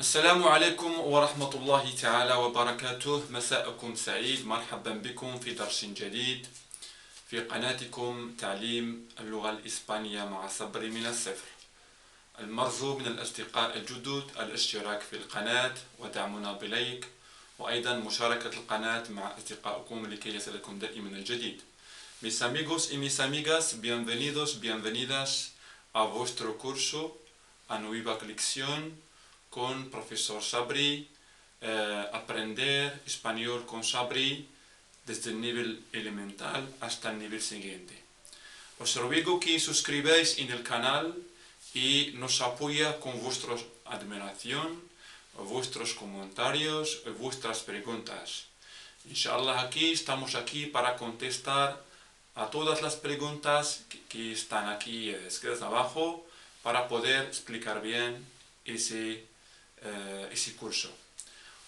السلام عليكم ورحمة الله تعالى وبركاته. مساءكم سعيد، مرحبا بكم في درس جديد في قناتكم تعليم اللغة الإسبانية مع صبري من الصفر. المرجو من الأصدقاء الجدد الاشتراك في القناة ودعمنا بلايك، وأيضا مشاركة القناة مع أصدقائكم لكي يصلكم دائما الجديد. Mis amigos y mis amigas, bienvenidos, bienvenidas a vuestro curso, a nueva lección con profesor Sabri, aprender español con Sabri desde el nivel elemental hasta el nivel siguiente. Os ruego que suscribáis en el canal y nos apoya con vuestra admiración, vuestros comentarios y vuestras preguntas. Inshallah, estamos aquí para contestar a todas las preguntas que están aquí escritas abajo para poder explicar bien ese curso.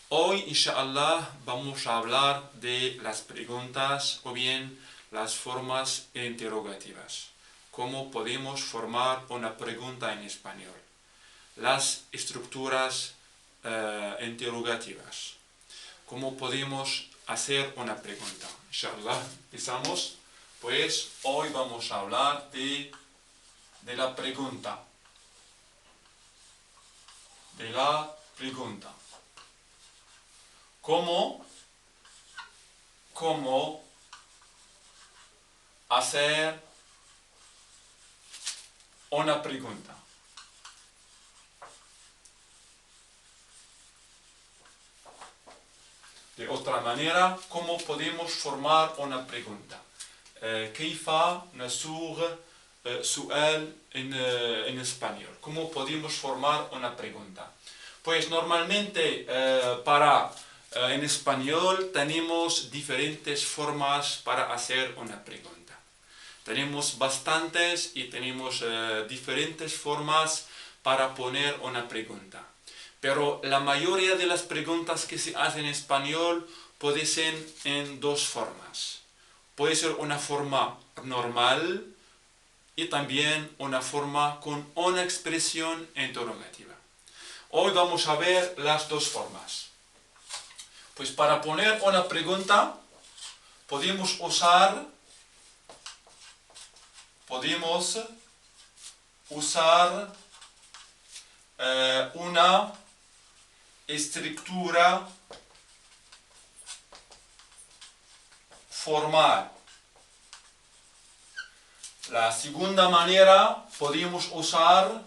Hoy, inshallah, vamos a hablar de las preguntas o bien las formas interrogativas. Cómo podemos formar una pregunta en español. Las estructuras interrogativas. Cómo podemos hacer una pregunta. Inshallah, empezamos. Pues hoy vamos a hablar de la pregunta. De la pregunta. ¿Cómo hacer una pregunta? De otra manera, ¿cómo podemos formar una pregunta? كيف نصوغ سؤال en español. ¿Cómo podemos formar una pregunta? Pues normalmente en español tenemos diferentes formas para hacer una pregunta. Tenemos bastantes y tenemos diferentes formas para poner una pregunta. Pero la mayoría de las preguntas que se hacen en español pueden ser en dos formas. Puede ser una forma normal y también una forma con una expresión interrogativa. Hoy vamos a ver las dos formas. Pues para poner una pregunta podemos usar una estructura formal. La segunda manera podemos usar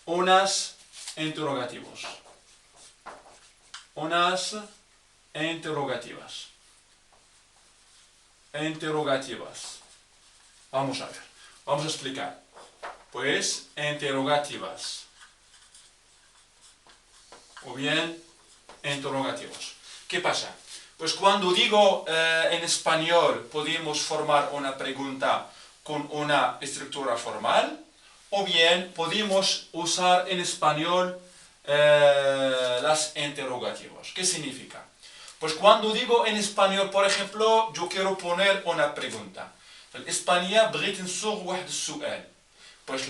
unas interrogativos. Interrogativas. Vamos a ver. Vamos a explicar. Pues interrogativas. O bien interrogativos. ¿Qué pasa? Pues cuando digo en español podemos formar una pregunta con una estructura formal, o bien podemos usar en español las interrogativos. ¿Qué significa? Pues cuando digo en español, por ejemplo, yo quiero poner una pregunta. En español, بغيت نصوغ واحد السؤال. Pues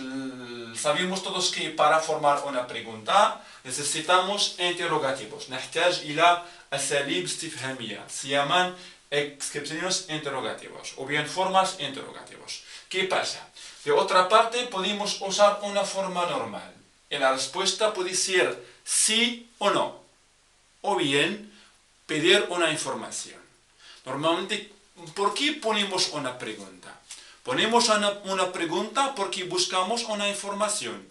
sabemos todos que para formar una pregunta necesitamos interrogativos. نحتاج إلى أساليب استفهامية. Se llaman expresiones interrogativos o bien formas interrogativos. ¿Qué pasa? De otra parte podemos usar una forma normal. Y la respuesta puede ser sí o no. O bien pedir una información. Normalmente, ¿por qué ponemos una pregunta? Ponemos una pregunta porque buscamos una información.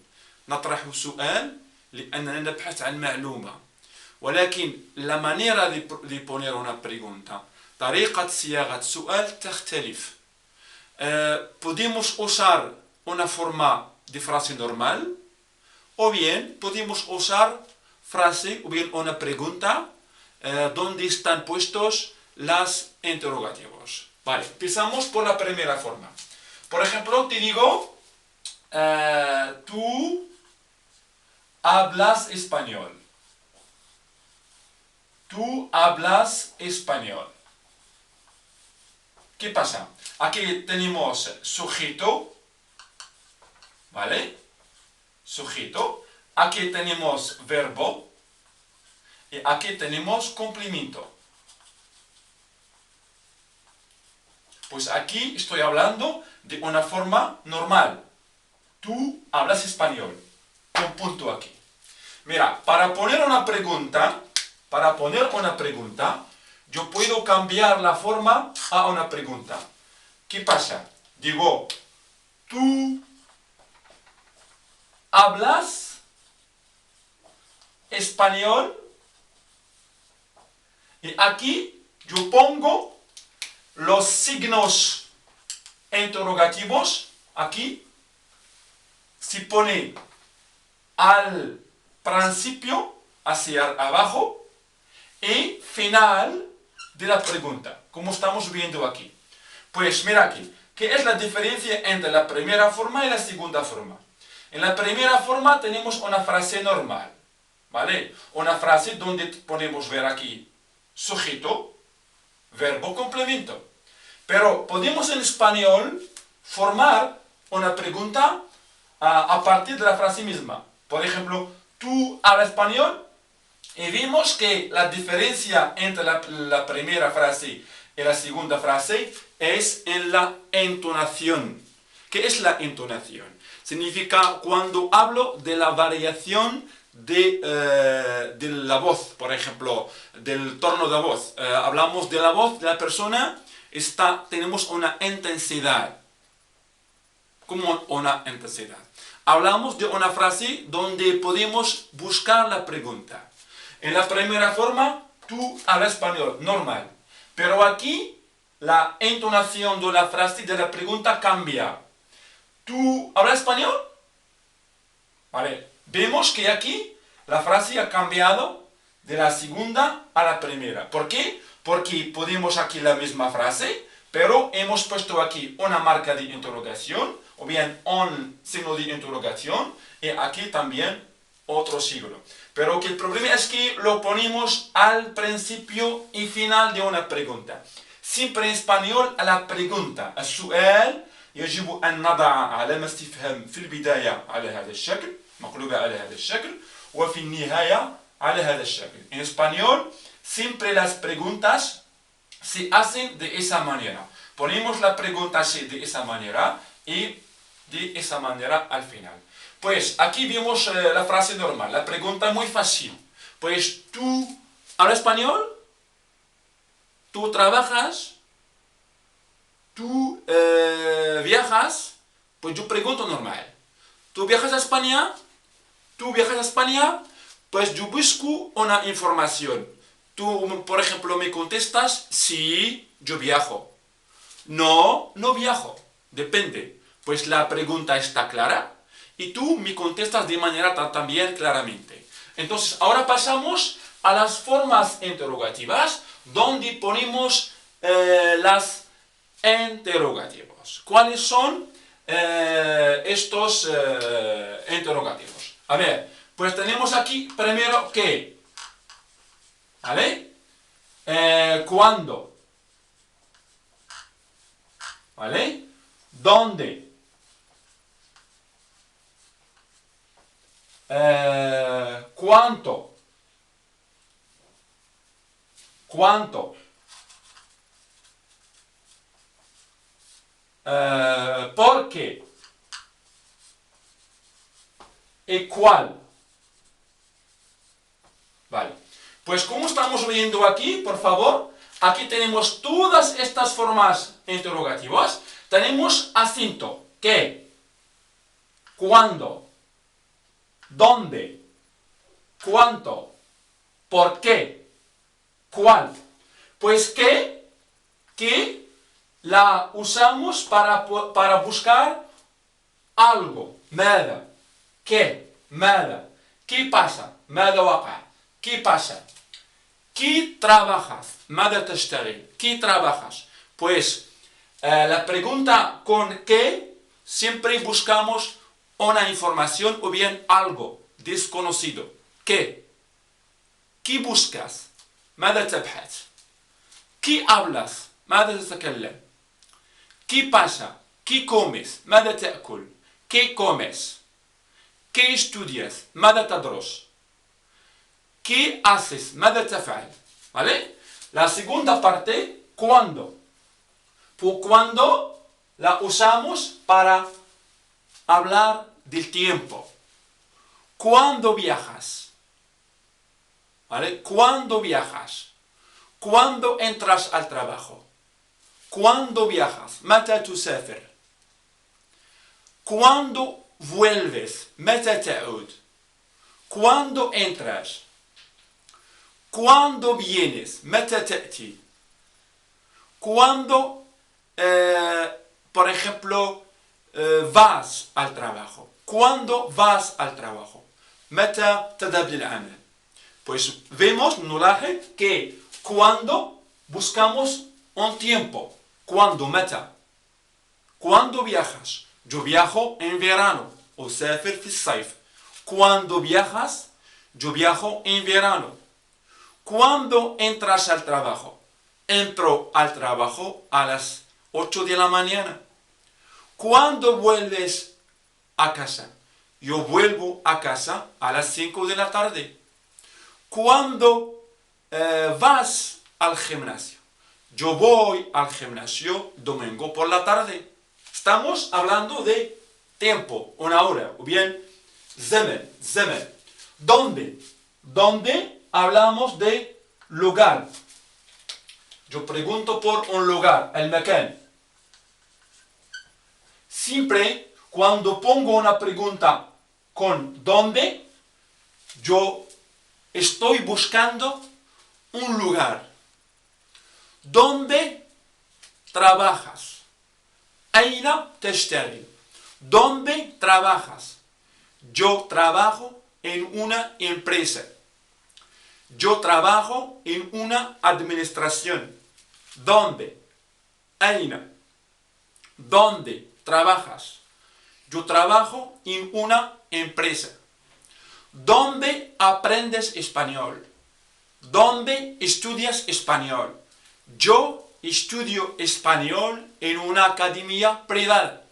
نطرح سؤال لأننا نبحث عن معلومة. ولكن la manera de poner una pregunta, طريقة صياغة سؤال تختلف. Podemos usar una forma de frase normal, o bien podemos usar frase o bien una pregunta donde están puestos las interrogativos. Vale, empezamos por la primera forma. Por ejemplo, te digo, tú hablas español. Tú hablas español. ¿Qué pasa? Aquí tenemos sujeto, ¿vale? Sujeto. Aquí tenemos verbo. Y aquí tenemos complemento. Pues aquí estoy hablando de una forma normal. Tú hablas español. Un punto aquí. Mira, para poner una pregunta, yo puedo cambiar la forma a una pregunta. ¿Qué pasa? Digo, ¿tú hablas español? Y aquí yo pongo los signos interrogativos. Aquí, si pone al principio, hacia abajo, y final de la pregunta, como estamos viendo aquí. Pues mira aquí, ¿qué es la diferencia entre la primera forma y la segunda forma? En la primera forma tenemos una frase normal, ¿vale? Una frase donde podemos ver aquí sujeto, verbo, complemento. Pero podemos en español formar una pregunta a partir de la frase misma. Por ejemplo, ¿tú hablas español? Y vimos que la diferencia entre la primera frase y la segunda frase es en la entonación. ¿Qué es la entonación? Significa cuando hablo de la variación de la voz, por ejemplo, del tono de voz. Hablamos de la voz de la persona, tenemos una intensidad. Como una intensidad. Hablamos de una frase donde podemos buscar la pregunta. En la primera forma, tú hablas español, normal. Pero aquí, la entonación de la frase de la pregunta cambia. ¿Tú hablas español? Vale. Vemos que aquí la frase ha cambiado de la segunda a la primera. ¿Por qué? Porque podemos aquí la misma frase, pero hemos puesto aquí una marca de interrogación, o bien un signo de interrogación, y aquí también otro signo. Pero que el problema es que lo ponemos al principio y final de una pregunta. Siempre en español a la pregunta. السؤال يجب أن نضع علامة استفهام في البداية على هذا الشكل، مقلوبة على هذا الشكل، وفي النهاية على هذا الشكل. En español, siempre las preguntas se hacen de esa manera. Ponemos la pregunta así de esa manera y de esa manera al final. Pues aquí vemos la frase normal, la pregunta muy fácil. Pues tú hablas español, tú trabajas, tú viajas, pues yo pregunto normal. ¿Tú viajas a España? ¿Tú viajas a España? Pues yo busco una información. Tú, por ejemplo, me contestas, sí, yo viajo. No, no viajo. Depende. Pues la pregunta está clara y tú me contestas de manera también claramente. Entonces, ahora pasamos a las formas interrogativas, donde ponemos las interrogativos. ¿Cuáles son estos interrogativos? A ver, pues tenemos aquí primero ¿qué? ¿Vale? ¿Cuándo? ¿Vale? ¿Dónde? ¿Cuánto? ¿Cuánto? ¿Por qué? ¿Y cuál? Vale. Pues como estamos viendo aquí, por favor, aquí tenemos todas estas formas interrogativas. Tenemos acento. ¿Qué? ¿Cuándo? ¿Dónde? ¿Cuánto? ¿Por qué? ¿Cuál? Pues que la usamos para buscar algo. ماذا? ¿Qué? ماذا? ¿Qué pasa? ماذا وقع? ¿Qué pasa? ¿Qué trabajas? ماذا تشتغل? ¿Qué trabajas? Pues la pregunta con ¿qué? Siempre buscamos una información o bien algo desconocido. ¿Qué? ¿Qué buscas? ماذا تبحث? ¿Qué hablas? ماذا تتكلم? ¿Qué pasa? ¿Qué comes? ماذا تأكل? ¿Qué comes? ¿Qué estudias? ماذا تدرس? ¿Qué haces? ماذا تفعل? ¿Vale? La segunda parte, ¿cuándo? Por cuándo la usamos para hablar del tiempo. ¿Cuándo viajas? ¿Vale? ¿Cuándo viajas? ¿Cuándo entras al trabajo? ¿Cuándo viajas? متى تسافر? ¿Cuándo vuelves? متى تعود? ¿Cuándo entras? ¿Cuándo vienes? متى تأتي? ¿Cuándo, por ejemplo, vas al trabajo? ¿Cuándo vas al trabajo? متى تذهب للعمل? Pues vemos, نلاحظ que cuando buscamos un tiempo. ¿Cuándo? متى. ¿Cuándo viajas? Yo viajo en verano. أسافر في الصيف. ¿Cuándo viajas? Yo viajo en verano. ¿Cuándo entras al trabajo? Entro al trabajo a las 8 de la mañana. ¿Cuándo vuelves a casa? Yo vuelvo a casa a las 5 de la tarde. ¿Cuándo vas al gimnasio? Yo voy al gimnasio domingo por la tarde. Estamos hablando de tiempo, una hora, o bien زمن. ¿Dónde? ¿Dónde? Hablamos de lugar. Yo pregunto por un lugar, el مكان. Siempre cuando pongo una pregunta con ¿dónde? Yo estoy buscando un lugar. ¿Dónde trabajas? أين تشتغل? ¿Dónde trabajas? Yo trabajo en una empresa. Yo trabajo en una administración. ¿Dónde? أين? ¿Dónde trabajas? Yo trabajo en una empresa. ¿Dónde aprendes español? ¿Dónde estudias español? Yo estudio español en una academia privada.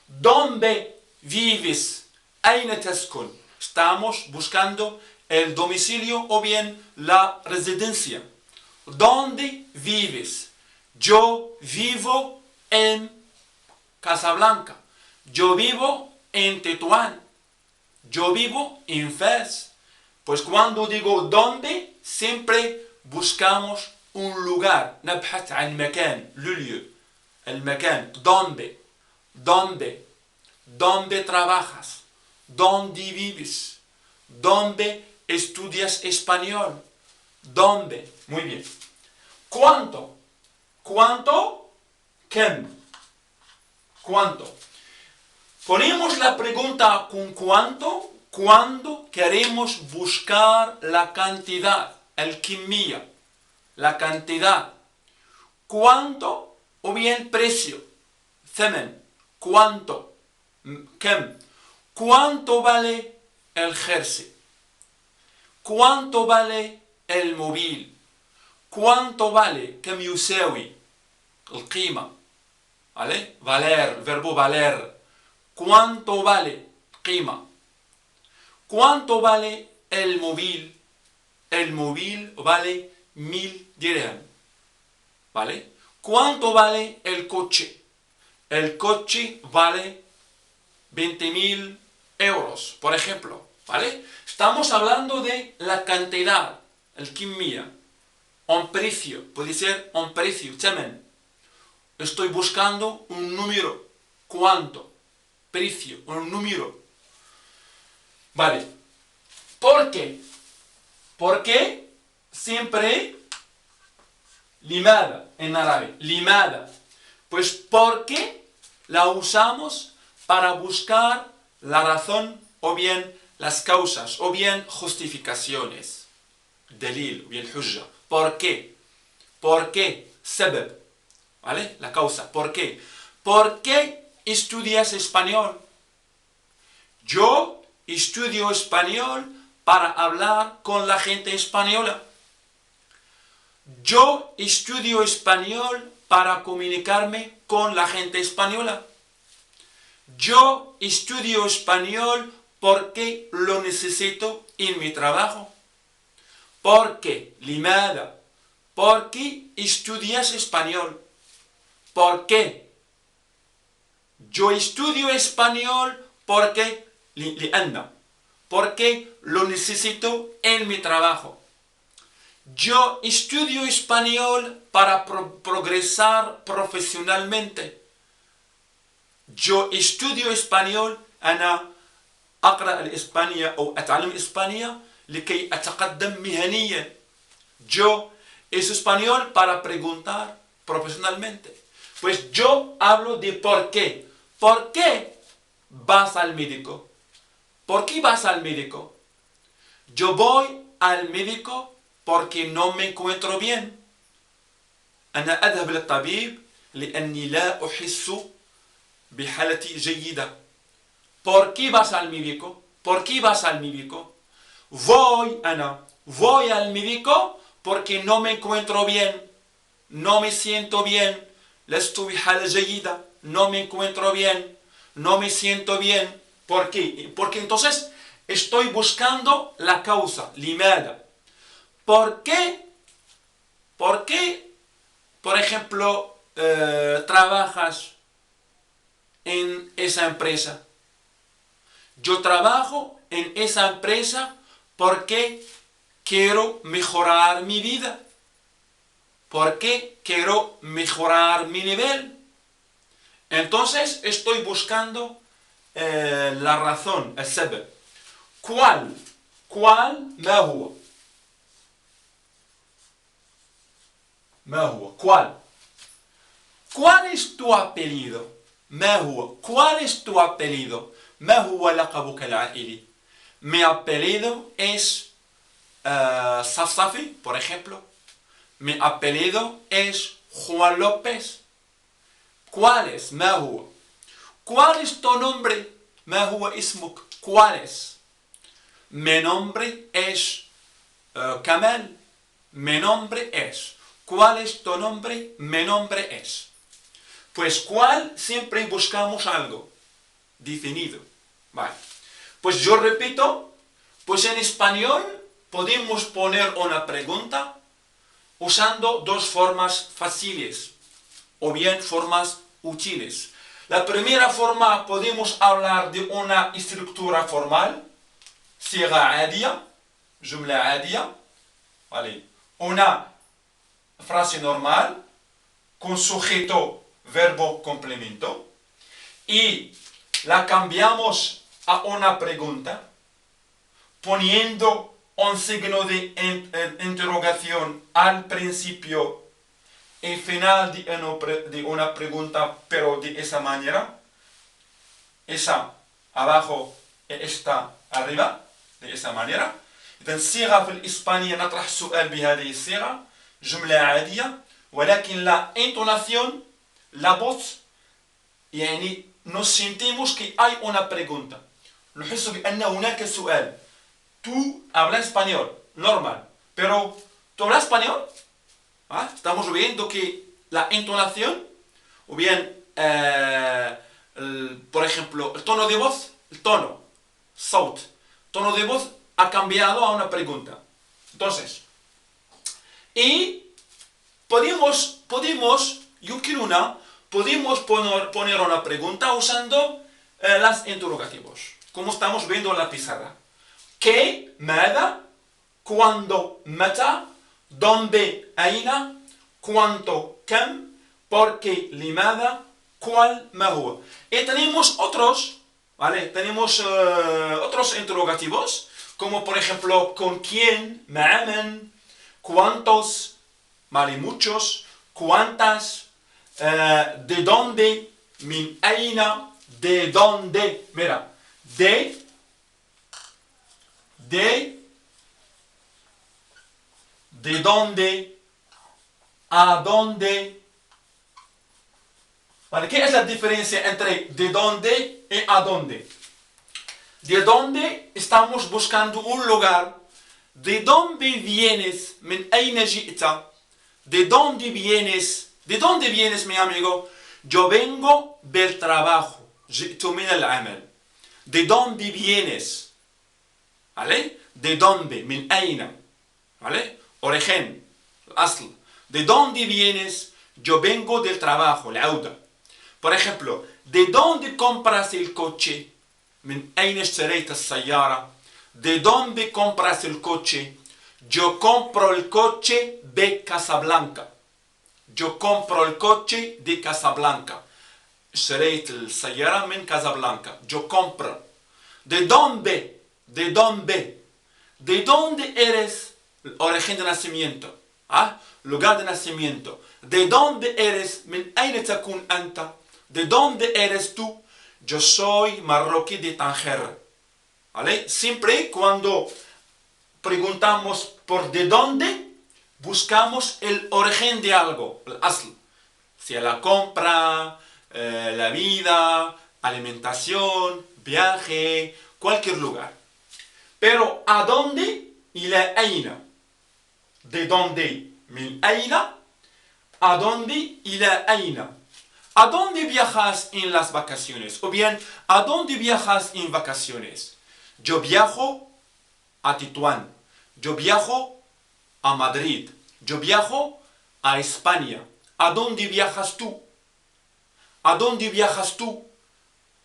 ¿Dónde vives? أين تسكن? Estamos buscando el domicilio o bien la residencia. ¿Dónde vives? Yo vivo en Casablanca. Yo vivo en Tetuán. Yo vivo en Fez. Pues cuando digo dónde, siempre buscamos un lugar. نبحث عن مكان, le lieu. El مكان. ¿Dónde? ¿Dónde? ¿Dónde trabajas? ¿Dónde vives? ¿Dónde estudias español? ¿Dónde? Muy bien. ¿Cuánto? ¿Cuánto? ¿Quién? ¿Cuánto? Ponemos la pregunta con cuánto cuando queremos buscar la cantidad, el كمية, la cantidad. ¿Cuánto? O bien precio, ثمن. ¿Cuánto? كم. ¿Cuánto vale el jersey? ¿Cuánto vale el móvil? ¿Cuánto vale? كم يساوي? القيمة. ¿Vale? Valer, verbo valer. ¿Cuánto vale? قيمة. ¿Cuánto vale el móvil? El móvil vale 1000 dirham. ¿Vale? ¿Cuánto vale el coche? El coche vale 20.000 euros, por ejemplo. ¿Vale? Estamos hablando de la cantidad, el كمية. Un precio, puede ser un precio, ثمن. Estoy buscando un número. ¿Cuánto? Precio, un número. Vale. ¿Por qué? Porque siempre لماذا en árabe. لماذا. Pues porque la usamos para buscar la razón o bien las causas o bien justificaciones. دليل o bien حجة. ¿Por qué? ¿Por qué? سبب. ¿Vale? La causa. ¿Por qué? ¿Por qué estudias español? Yo estudio español para hablar con la gente española. Yo estudio español para comunicarme con la gente española. Yo estudio español porque lo necesito en mi trabajo. ¿Por qué? ¿Limaada? ¿Por qué estudias español? ¿Por qué? Yo estudio español porque lo necesito en mi trabajo. Yo estudio español para progresar profesionalmente. Yo estudio español أنا أقرأ الإسبانية أو أتعلم إسبانية لكي أتقدم مهنيا. Yo es español para preguntar profesionalmente. Pues yo hablo de por qué. ¿Por qué vas al médico? ¿Por qué vas al médico? Yo voy al médico porque no me encuentro bien. أنا أذهب للطبيب لأني لا أحس بحالتي جيدة. ¿Por qué vas al médico? ¿Por qué vas al médico? Voy al médico porque no me encuentro bien. No me siento bien. لست بحالة جيدة. No me encuentro bien. No me siento bien. ¿Por qué? Porque entonces estoy buscando la causa. لماذا? ¿Por qué? ¿Por qué? Por ejemplo, trabajas en esa empresa. Yo trabajo en esa empresa porque quiero mejorar mi vida. Porque quiero mejorar mi nivel. Entonces estoy buscando la razón, el سبب. ¿Cuál? ما هو؟ ¿Cuál? ¿Cuál es tu apellido? ما هو؟ ¿Cuál es tu apellido? ما هو لقبك العائلي? Mi apellido es Safsafi, por ejemplo. Mi apellido es Juan López. ¿Cuál es? ما هو؟ ¿Cuál es tu nombre? ما هو اسمك? ¿Cuál es? Mi nombre es Kamal. Mi nombre es. ¿Cuál es tu nombre? Mi nombre es. Pues ¿cuál? Siempre buscamos algo definido. Vale. Pues yo repito, pues en español podemos poner una pregunta usando dos formas fáciles o bien formas útiles. La primera forma podemos hablar de una estructura formal, صيغة عادية, جملة عادية, vale. Una frase normal con sujeto, verbo, complemento, y la cambiamos a una pregunta poniendo un signo de interrogación al principio y final de una pregunta, pero de esa manera, esa abajo y esta arriba, de esa manera. إذا الصيغة في الإسبانية نطرح السؤال بهذه الصيغة جملة عادية ولكن la entonación, la voz يعني nos sentimos que hay una pregunta. نحس بأن هناك سؤال. Tú hablas español, normal, pero ¿tú hablas español? ¿Ah? Estamos viendo que la entonación, o bien, por ejemplo, el tono de voz, el tono, صوت, tono de voz ha cambiado a una pregunta. Entonces, y podemos poner una pregunta usando las interrogativos, como estamos viendo en la pizarra. ¿Qué? ¿Mada? ¿Cuándo? ¿Mata? ¿Dónde? ¿Aina? ¿Cuánto? ¿Kam? ¿Por qué? ¿Limada? ¿Cuál? ¿Ma huwa? Y tenemos otros, ¿vale? Tenemos otros interrogativos, como por ejemplo, ¿con quién? ¿Ma'aman? ¿Cuántos? ¿Vale? Muchos. ¿Cuántas? ¿De dónde? ¿Min aina? ¿De dónde? Mira, ¿de dónde? ¿A dónde? ¿Vale? ¿Qué es la diferencia entre de dónde y a dónde? De dónde estamos buscando un lugar. ¿De dónde vienes? ¿Min aina ji'ta? ¿De dónde vienes? ¿De dónde vienes, mi amigo? Yo vengo del trabajo. جئت من العمل. ¿De dónde vienes? ¿Vale? ¿De dónde? من أين? ¿Vale? Origen, الأصل. ¿De dónde vienes? Yo vengo del trabajo, العودة. Por ejemplo, ¿de dónde compras el coche? من أين اشتريت السيارة? ¿De dónde compras el coche? Yo compro el coche de Casablanca. Yo compro el coche de Casablanca. اشتريت السيارة من Casablanca. Yo compro. ¿De dónde? ¿De dónde? ¿De dónde eres? El origen de nacimiento. ¿Ah? Lugar de nacimiento. ¿De dónde eres? من أين تكون أنت? ¿De dónde eres tú? Yo soy marroquí de Tánger. ¿Vale? Siempre cuando preguntamos por de dónde, buscamos el origen de algo, el asl. Si la compra, la vida, alimentación, viaje, cualquier lugar. Pero ¿a dónde? إلى أين. ¿De dónde? من أين. ¿A dónde? إلى أين. ¿A dónde viajas en las vacaciones? O bien, ¿a dónde viajas en vacaciones? Yo viajo a Tetuán. Yo viajo a Madrid. Yo viajo a España. ¿A dónde viajas tú? ¿A dónde viajas tú?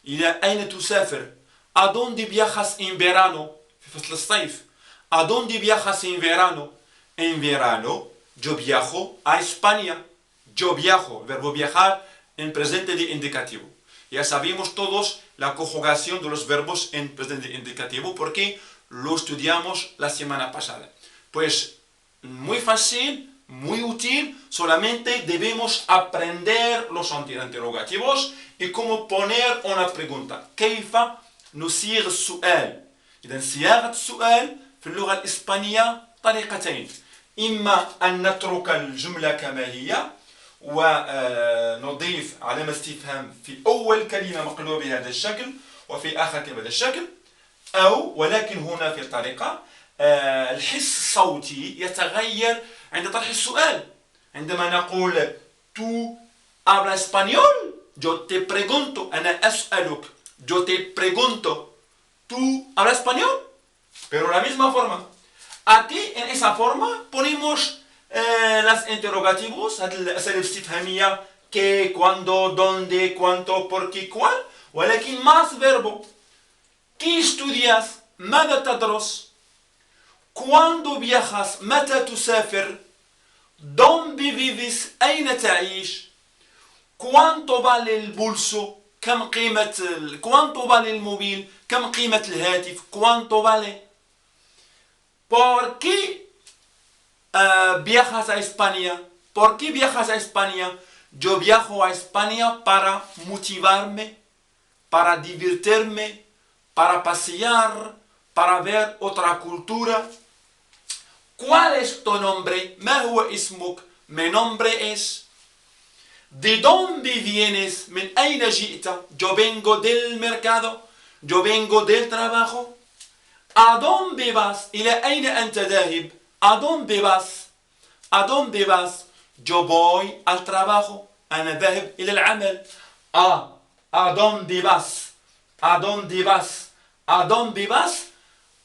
إلى أين تسافر. ¿A dónde viajas en verano? في فصل الصيف. ¿A dónde viajas en verano? En verano yo viajo a España. Yo viajo, verbo viajar en presente de indicativo. Ya sabemos todos la conjugación de los verbos en presente de indicativo porque lo estudiamos la semana pasada. Pues muy fácil, muy útil, solamente debemos aprender los interrogativos y cómo poner una pregunta. كيف نصيغ السؤال؟ إذا صياغة السؤال في اللغة الإسبانية طريقتين. إما أن نترك الجملة كما هي ونضيف علامة استفهام في أول كلمة مقلوبة بهذا الشكل وفي آخر كلمة بهذا الشكل، أو ولكن هنا في الطريقة الحس الصوتي يتغير عند طرح السؤال. عندما نقول tú hablas español, yo te pregunto, أنا أسألك, yo te pregunto, tú hablas español, pero la misma forma. Aquí en esa forma ponemos las interrogativos, الأسئلة الاستفهامية qué, cuándo, dónde, cuánto, por qué, cuál, ولكن más verbo. ¿Qué estudias? ماذا تدرس? ¿Cuándo viajas? متى تسافر? ¿Dónde vives? أين تعيش? ¿Cuánto vale el bolso? كم قيمة ¿Cuánto vale el móvil? كم قيمة الهاتف? ¿Cuánto vale? ¿Por qué viajas a España? ¿Por qué viajas a España? Yo viajo a España para motivarme, para divertirme, para pasear, para ver otra cultura. ¿Cuál es tu nombre? ما هو اسمك? Mi nombre es. ¿De dónde vienes? من أين جئت? Yo vengo del mercado. Yo vengo del trabajo. ¿A dónde vas? إلى أين أنت ذاهب? ¿A dónde vas? ¿A dónde vas? Yo voy al trabajo. أنا ذاهب إلى العمل. ¿A dónde vas? ¿A dónde vas? ¿A dónde vas?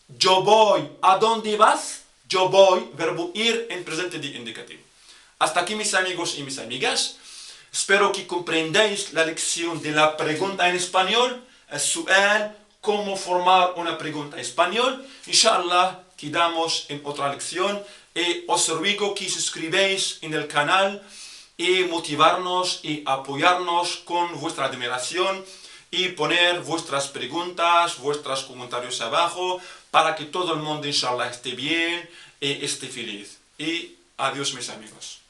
Yo voy. ¿A dónde vas? Yo voy. Verbo ir en presente de indicativo. Hasta aquí, mis amigos y mis amigas. Espero que comprendáis la lección de la pregunta en español. السؤال, cómo formar una pregunta en español. Inshallah, quedamos en otra lección. Y os ruego que suscribáis en el canal y motivarnos y apoyarnos con vuestra admiración y poner vuestras preguntas, vuestros comentarios abajo para que todo el mundo, inshallah, esté bien y esté feliz. Y adiós, mis amigos.